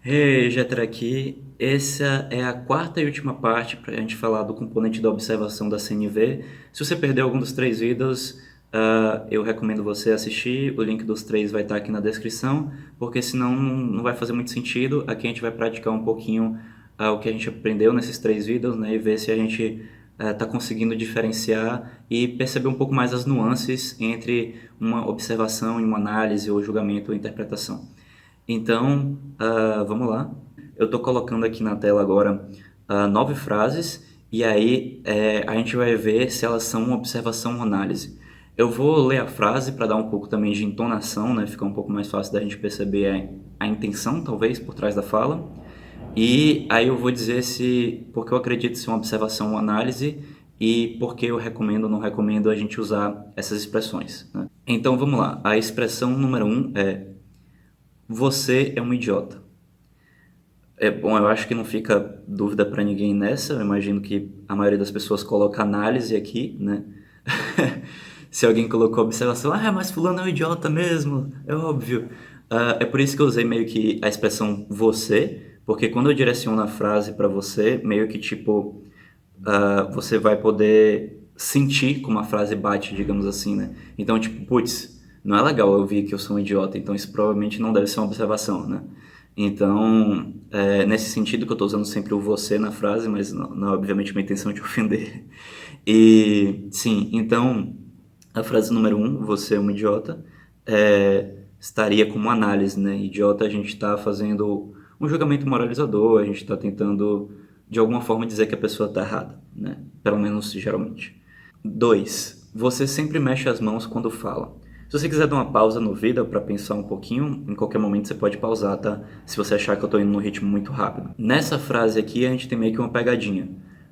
Hey, Jeter aqui. Essa é a quarta e última parte para a gente falar do componente da observação da CNV. Se você perdeu algum dos três vídeos, eu recomendo você assistir. O link dos três vai estar aqui na descrição, porque senão não vai fazer muito sentido. Aqui a gente vai praticar um pouquinho o que a gente aprendeu nesses três vídeos, né, e ver se a gente está conseguindo diferenciar e perceber um pouco mais as nuances entre uma observação e uma análise ou julgamento ou interpretação. Então, vamos lá. Eu estou colocando aqui na tela agora 9 frases e aí a gente vai ver se elas são uma observação ou análise. Eu vou ler a frase para dar um pouco também de entonação, né? Fica um pouco mais fácil da gente perceber a intenção, talvez, por trás da fala. E aí eu vou dizer se porque eu acredito ser uma observação ou análise e porque eu recomendo ou não recomendo a gente usar essas expressões, né? Então vamos lá. A expressão número um é você é um idiota. É bom, eu acho que não fica dúvida para ninguém nessa. Eu imagino que a maioria das pessoas coloca análise aqui, né? Se alguém colocou observação, mas fulano é um idiota mesmo, é óbvio. É por isso que eu usei meio que a expressão você, porque quando eu direciono a frase para você, meio que tipo, você vai poder sentir como a frase bate, digamos assim, né? Então, tipo, putz, não é legal eu ouvir que eu sou um idiota, então isso provavelmente não deve ser uma observação, né? Então, nesse sentido que eu estou usando sempre o você na frase, mas não é obviamente uma intenção de ofender. E, sim, então, a frase número um, você é um idiota, estaria como análise, né? Idiota, a gente está fazendo um julgamento moralizador, a gente está tentando, de alguma forma, dizer que a pessoa está errada, né? Pelo menos, geralmente. 2. Você sempre mexe as mãos quando fala. Se você quiser dar uma pausa no vídeo para pensar um pouquinho, em qualquer momento você pode pausar, tá? Se você achar que eu tô indo num ritmo muito rápido. Nessa frase aqui a gente tem meio que uma pegadinha,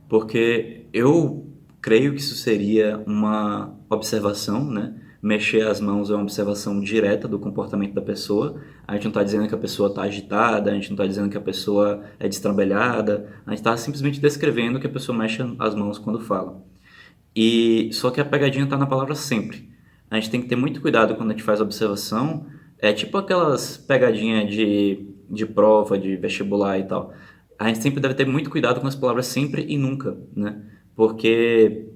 porque eu creio que isso seria uma observação, né? Mexer as mãos é uma observação direta do comportamento da pessoa. A gente não está dizendo que a pessoa está agitada, a gente não está dizendo que a pessoa é destrambelhada, a gente está simplesmente descrevendo que a pessoa mexe as mãos quando fala. E só que a pegadinha está na palavra sempre. A gente tem que ter muito cuidado quando a gente faz observação. É tipo aquelas pegadinhas de prova, de vestibular e tal. A gente sempre deve ter muito cuidado com as palavras sempre e nunca, né? Porque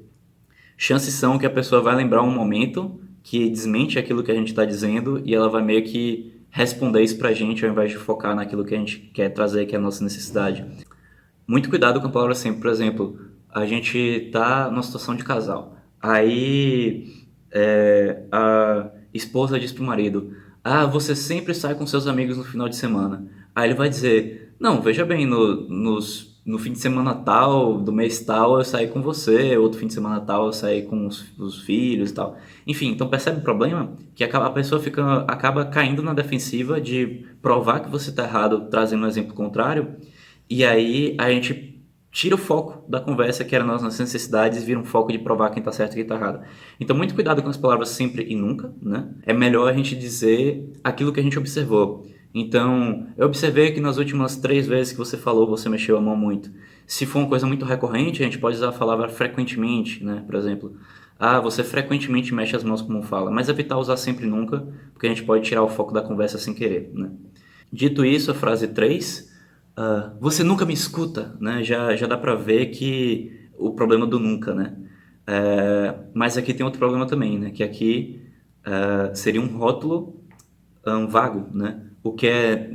chances são que a pessoa vai lembrar um momento que desmente aquilo que a gente está dizendo e ela vai meio que responder isso pra gente ao invés de focar naquilo que a gente quer trazer, que é a nossa necessidade. Muito cuidado com a palavra sempre. Por exemplo, a gente tá numa situação de casal. Aí a esposa diz pro marido: você sempre sai com seus amigos no final de semana. Aí ele vai dizer: não, veja bem, no fim de semana tal, do mês tal, eu saí com você, outro fim de semana tal, eu saí com os filhos e tal. Enfim, então percebe o problema? Que a pessoa acaba caindo na defensiva de provar que você está errado, trazendo um exemplo contrário, e aí a gente tira o foco da conversa, que era nas nossas necessidades, e vira um foco de provar quem está certo e quem está errado. Então, muito cuidado com as palavras sempre e nunca, né? É melhor a gente dizer aquilo que a gente observou. Então, eu observei que nas últimas 3 vezes que você falou, você mexeu a mão muito. Se for uma coisa muito recorrente, a gente pode usar a palavra frequentemente, né? Por exemplo, você frequentemente mexe as mãos como fala, mas evitar usar sempre e nunca, porque a gente pode tirar o foco da conversa sem querer, né? Dito isso, a frase 3, você nunca me escuta, né? Já dá pra ver que o problema do nunca, né? Mas aqui tem outro problema também, né? Que aqui seria um rótulo vago, né? O que é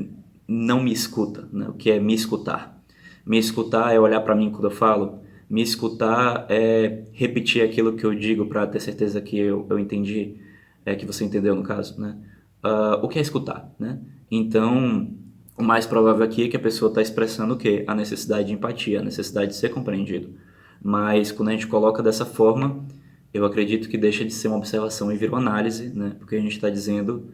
não me escuta, né? O que é me escutar? Me escutar é olhar pra mim quando eu falo. Me escutar é repetir aquilo que eu digo pra ter certeza que eu entendi, que você entendeu no caso, né? O que é escutar, né? Então, o mais provável aqui é que a pessoa está expressando o quê? A necessidade de empatia, a necessidade de ser compreendido. Mas quando a gente coloca dessa forma, eu acredito que deixa de ser uma observação e vira uma análise, né? Porque a gente está dizendo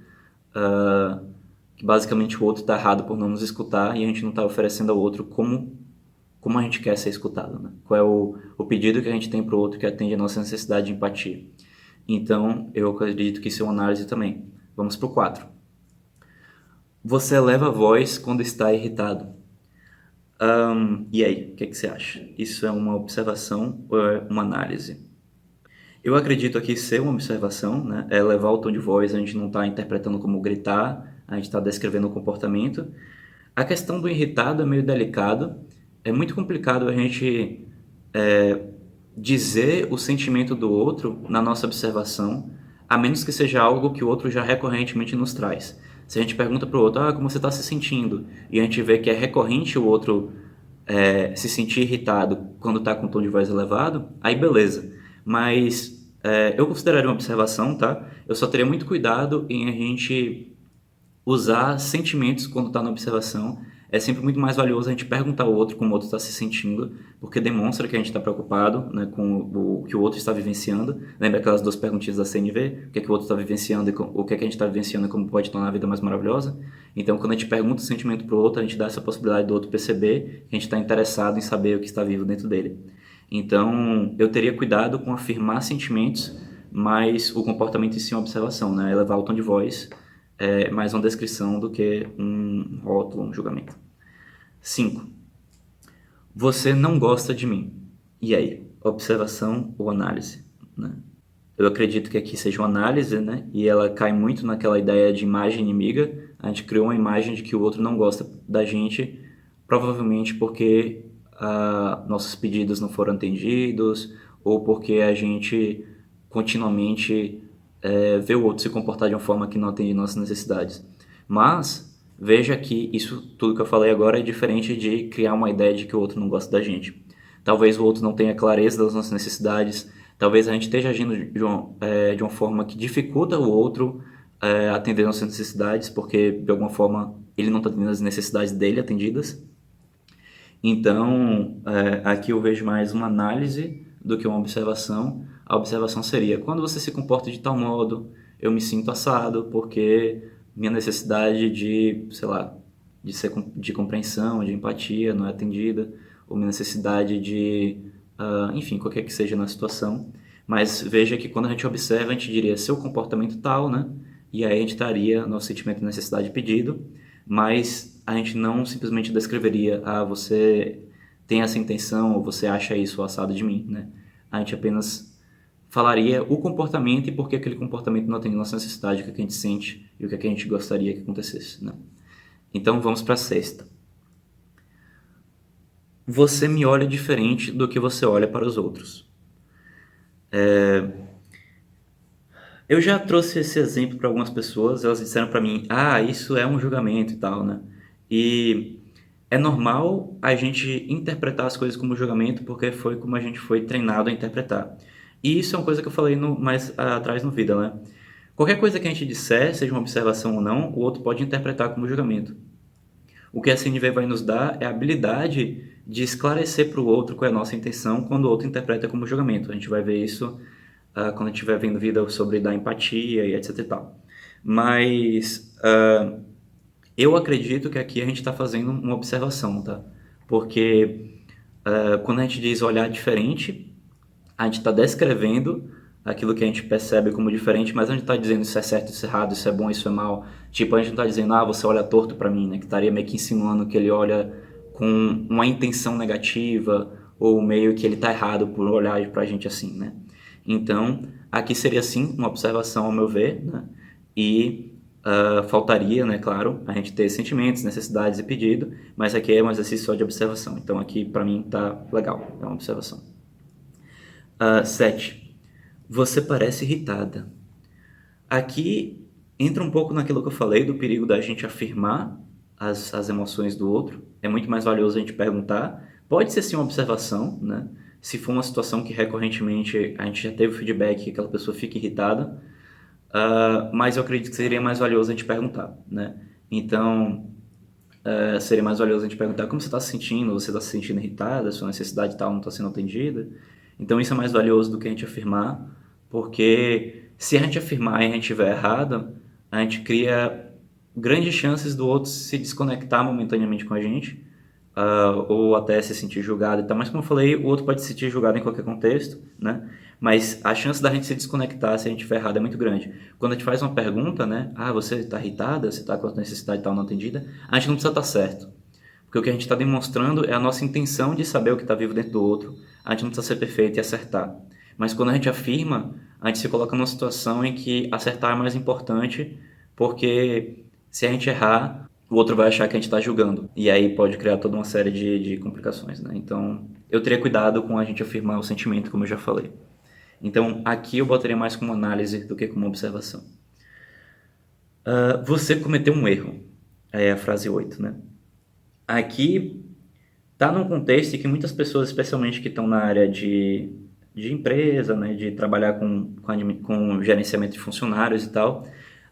que basicamente o outro está errado por não nos escutar e a gente não está oferecendo ao outro como a gente quer ser escutado, né? Qual é o pedido que a gente tem para o outro que atende a nossa necessidade de empatia. Então, eu acredito que isso é uma análise também. Vamos para o 4. Você eleva a voz quando está irritado. E aí, o que você acha? Isso é uma observação ou é uma análise? Eu acredito aqui ser uma observação, né? É elevar o tom de voz, a gente não está interpretando como gritar, a gente está descrevendo o comportamento. A questão do irritado é meio delicado. É muito complicado a gente dizer o sentimento do outro na nossa observação, a menos que seja algo que o outro já recorrentemente nos traz. Se a gente pergunta para o outro, como você está se sentindo? E a gente vê que é recorrente o outro se sentir irritado quando está com um tom de voz elevado, aí beleza. Mas eu consideraria uma observação, tá? Eu só teria muito cuidado em a gente usar sentimentos quando está na observação. É sempre muito mais valioso a gente perguntar ao outro como o outro está se sentindo, porque demonstra que a gente está preocupado, né, com o que o outro está vivenciando. Lembra aquelas duas perguntinhas da CNV? O que é que o outro está vivenciando e o que é que a gente está vivenciando e como pode tornar a vida mais maravilhosa? Então, quando a gente pergunta o sentimento para o outro, a gente dá essa possibilidade do outro perceber que a gente está interessado em saber o que está vivo dentro dele. Então, eu teria cuidado com afirmar sentimentos, mas o comportamento em si é uma observação, né? Elevar o tom de voz é mais uma descrição do que um rótulo, um julgamento. 5. Você não gosta de mim. E aí? Observação ou análise? Né? Eu acredito que aqui seja uma análise, né? E ela cai muito naquela ideia de imagem inimiga. A gente criou uma imagem de que o outro não gosta da gente, provavelmente porque nossos pedidos não foram atendidos ou porque a gente continuamente vê o outro se comportar de uma forma que não atende nossas necessidades. Mas veja que isso tudo que eu falei agora é diferente de criar uma ideia de que o outro não gosta da gente. Talvez o outro não tenha clareza das nossas necessidades, talvez a gente esteja agindo de uma forma que dificulta o outro atender nossas necessidades, porque de alguma forma ele não está tendo as necessidades dele atendidas. Então, aqui eu vejo mais uma análise do que uma observação. A observação seria, quando você se comporta de tal modo, eu me sinto assado porque minha necessidade de, sei lá, de compreensão, de empatia não é atendida, ou minha necessidade de, enfim, qualquer que seja na situação. Mas veja que quando a gente observa, a gente diria seu comportamento tal, né? E aí a gente estaria no sentimento de necessidade pedido, mas a gente não simplesmente descreveria, você tem essa intenção, ou você acha isso assado de mim, né? A gente apenas falaria o comportamento e por que aquele comportamento não atende nossa necessidade, o que a gente sente e o que a gente gostaria que acontecesse, né? Então vamos para a sexta. Você me olha diferente do que você olha para os outros. Eu já trouxe esse exemplo para algumas pessoas, elas disseram para mim, isso é um julgamento e tal, né? E é normal a gente interpretar as coisas como julgamento porque foi como a gente foi treinado a interpretar. E isso é uma coisa que eu falei mais atrás no Vida, né? Qualquer coisa que a gente disser, seja uma observação ou não, o outro pode interpretar como julgamento. O que a CNV vai nos dar é a habilidade de esclarecer para o outro qual é a nossa intenção quando o outro interpreta como julgamento. A gente vai ver isso quando a gente estiver vendo vida sobre dar empatia e etc e tal. Mas eu acredito que aqui a gente está fazendo uma observação, tá? Porque quando a gente diz olhar diferente, a gente está descrevendo aquilo que a gente percebe como diferente, mas a gente está dizendo isso é certo, isso é errado, isso é bom, isso é mal. Tipo, a gente não está dizendo, você olha torto para mim, né? Que estaria meio que insinuando que ele olha com uma intenção negativa ou meio que ele está errado por olhar para a gente assim, né? Então, aqui seria sim uma observação ao meu ver, né? E faltaria, né, claro, a gente ter sentimentos, necessidades e pedido, mas aqui é um exercício só de observação. Então aqui para mim tá legal, é uma observação. 7. Você parece irritada. Aqui entra um pouco naquilo que eu falei do perigo da gente afirmar as emoções do outro. É muito mais valioso a gente perguntar. Pode ser sim uma observação, né? Se for uma situação que recorrentemente a gente já teve feedback que aquela pessoa fica irritada, mas eu acredito que seria mais valioso a gente perguntar, né? Então, seria mais valioso a gente perguntar como você está se sentindo, você está se sentindo irritada, sua necessidade tal não está sendo atendida. Então, isso é mais valioso do que a gente afirmar, porque se a gente afirmar e a gente estiver errado, a gente cria grandes chances do outro se desconectar momentaneamente com a gente, ou até se sentir julgado e tal. Mas como eu falei, o outro pode se sentir julgado em qualquer contexto, né? Mas a chance da gente se desconectar se a gente estiver errado é muito grande. Quando a gente faz uma pergunta, né? Você está irritada? Você está com a necessidade tal não atendida? A gente não precisa estar certo. Porque o que a gente está demonstrando é a nossa intenção de saber o que está vivo dentro do outro. A gente não precisa ser perfeito e acertar. Mas quando a gente afirma, a gente se coloca numa situação em que acertar é mais importante, porque se a gente errar, o outro vai achar que a gente está julgando. E aí pode criar toda uma série de complicações, né? Então, eu teria cuidado com a gente afirmar o sentimento, como eu já falei. Então, aqui eu botaria mais como análise do que como observação. Você cometeu um erro. É a frase 8, né? Aqui tá num contexto em que muitas pessoas, especialmente que estão na área de empresa, né, de trabalhar com gerenciamento de funcionários e tal,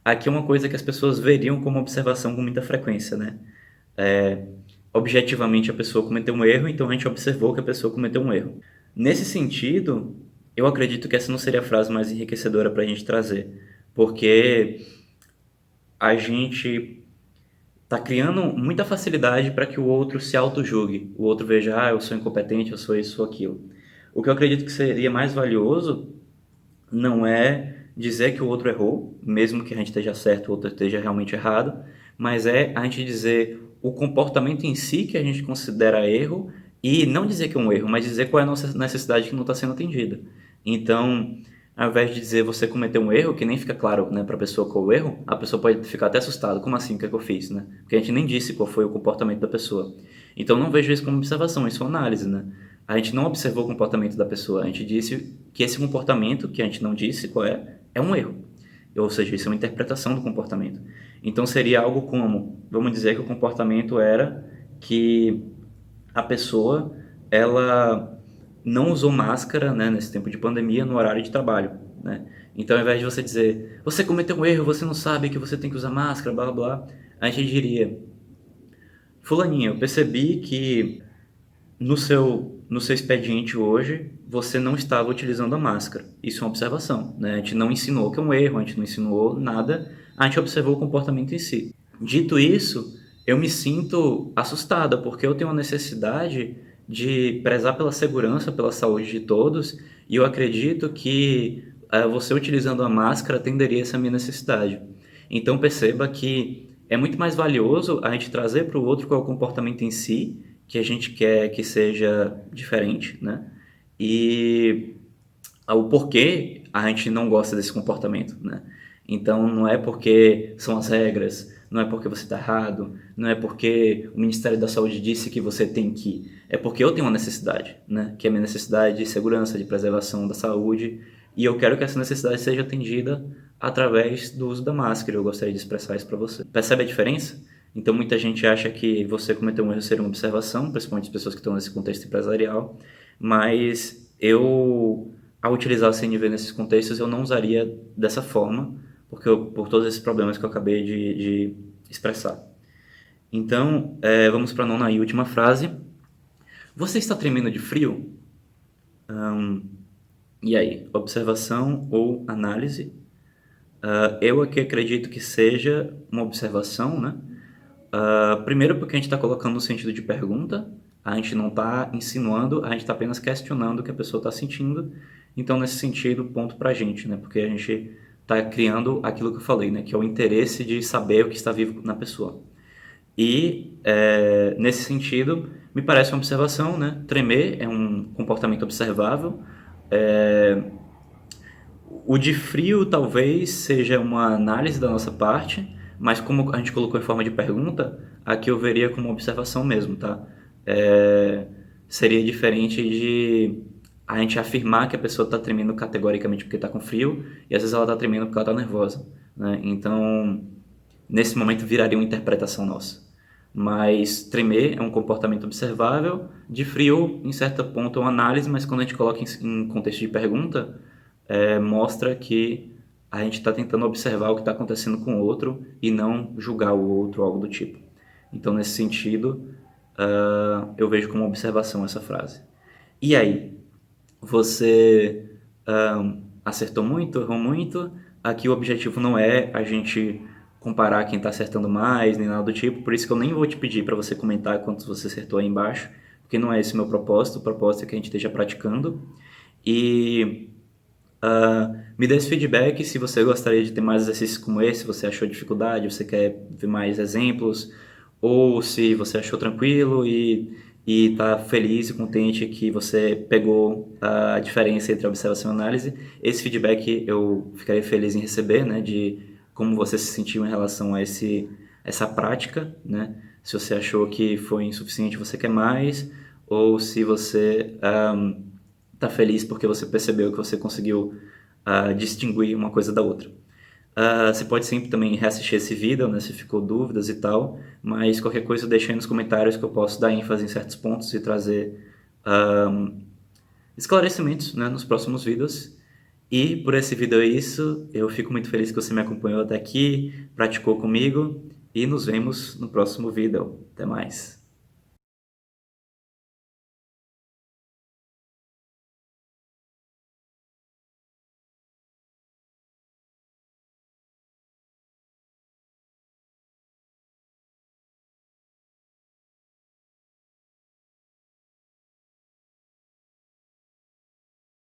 aqui é uma coisa que as pessoas veriam como observação com muita frequência, né? É, objetivamente a pessoa cometeu um erro, então a gente observou que a pessoa cometeu um erro. Nesse sentido, eu acredito que essa não seria a frase mais enriquecedora para a gente trazer, porque a gente está criando muita facilidade para que o outro se auto-julgue, o outro veja, eu sou incompetente, eu sou isso ou aquilo. O que eu acredito que seria mais valioso não é dizer que o outro errou, mesmo que a gente esteja certo, o outro esteja realmente errado, mas é a gente dizer o comportamento em si que a gente considera erro e não dizer que é um erro, mas dizer qual é a nossa necessidade que não está sendo atendida. Então, ao invés de dizer você cometeu um erro, que nem fica claro, né, para a pessoa qual é o erro, a pessoa pode ficar até assustada. Como assim? O que é que eu fiz, né? Porque a gente nem disse qual foi o comportamento da pessoa. Então, não vejo isso como observação, isso é análise, né? A gente não observou o comportamento da pessoa, a gente disse que esse comportamento, que a gente não disse qual é um erro. Ou seja, isso é uma interpretação do comportamento. Então seria algo como, vamos dizer que o comportamento era que a pessoa, ela não usou máscara, né, nesse tempo de pandemia, no horário de trabalho, né? Então, ao invés de você dizer, você cometeu um erro, você não sabe que você tem que usar máscara, blá, blá, blá, a gente diria, fulaninha, eu percebi que no seu expediente hoje, você não estava utilizando a máscara. Isso é uma observação, né? A gente não ensinou que é um erro, a gente não ensinou nada, a gente observou o comportamento em si. Dito isso, eu me sinto assustada, porque eu tenho a necessidade de prezar pela segurança, pela saúde de todos, e eu acredito que você utilizando a máscara atenderia essa minha necessidade. Então perceba que é muito mais valioso a gente trazer para o outro qual é o comportamento em si, que a gente quer que seja diferente, né? E o porquê a gente não gosta desse comportamento, né? Então não é porque são as regras, não é porque você está errado, não é porque o Ministério da Saúde disse que você tem que, é porque eu tenho uma necessidade, né? Que é a minha necessidade de segurança, de preservação da saúde, e eu quero que essa necessidade seja atendida através do uso da máscara. Eu gostaria de expressar isso para você. Percebe a diferença? Então muita gente acha que você cometeu um erro seria uma observação, principalmente as pessoas que estão nesse contexto empresarial, mas eu, ao utilizar a CNV nesses contextos, eu não usaria dessa forma, porque por todos esses problemas que eu acabei de expressar. Então, vamos para a nona e última frase. Você está tremendo de frio? E aí, observação ou análise? Eu aqui acredito que seja uma observação, né? Primeiro porque a gente está colocando no sentido de pergunta, a gente não está insinuando, a gente está apenas questionando o que a pessoa está sentindo. Então, nesse sentido, ponto para a gente, né? Porque a gente está criando aquilo que eu falei, né? Que é o interesse de saber o que está vivo na pessoa. E, nesse sentido, me parece uma observação, né? Tremer é um comportamento observável. É, o de frio talvez seja uma análise da nossa parte, mas como a gente colocou em forma de pergunta, aqui eu veria como observação mesmo, tá? É, seria diferente de a gente afirmar que a pessoa está tremendo categoricamente porque está com frio e às vezes ela está tremendo porque ela está nervosa, né? Então, nesse momento viraria uma interpretação nossa. Mas tremer é um comportamento observável, de frio, em certo ponto, é uma análise, mas quando a gente coloca em contexto de pergunta, mostra que a gente está tentando observar o que está acontecendo com o outro e não julgar o outro, algo do tipo. Então, nesse sentido, eu vejo como observação essa frase. E aí, você acertou muito, errou muito? Aqui o objetivo não é a gente comparar quem está acertando mais, nem nada do tipo, por isso que eu nem vou te pedir para você comentar quantos você acertou aí embaixo, porque não é esse o meu propósito, o propósito é que a gente esteja praticando. E me dê esse feedback se você gostaria de ter mais exercícios como esse, se você achou dificuldade, você quer ver mais exemplos, ou se você achou tranquilo e está feliz e contente que você pegou a diferença entre observação e análise. Esse feedback eu ficaria feliz em receber, né, de como você se sentiu em relação a essa prática, né? Se você achou que foi insuficiente, você quer mais, ou se você está feliz porque você percebeu que você conseguiu distinguir uma coisa da outra. Você pode sempre também reassistir esse vídeo, né, se ficou dúvidas e tal, mas qualquer coisa deixa aí nos comentários que eu posso dar ênfase em certos pontos e trazer esclarecimentos, né, nos próximos vídeos. E por esse vídeo é isso, eu fico muito feliz que você me acompanhou até aqui, praticou comigo e nos vemos no próximo vídeo. Até mais!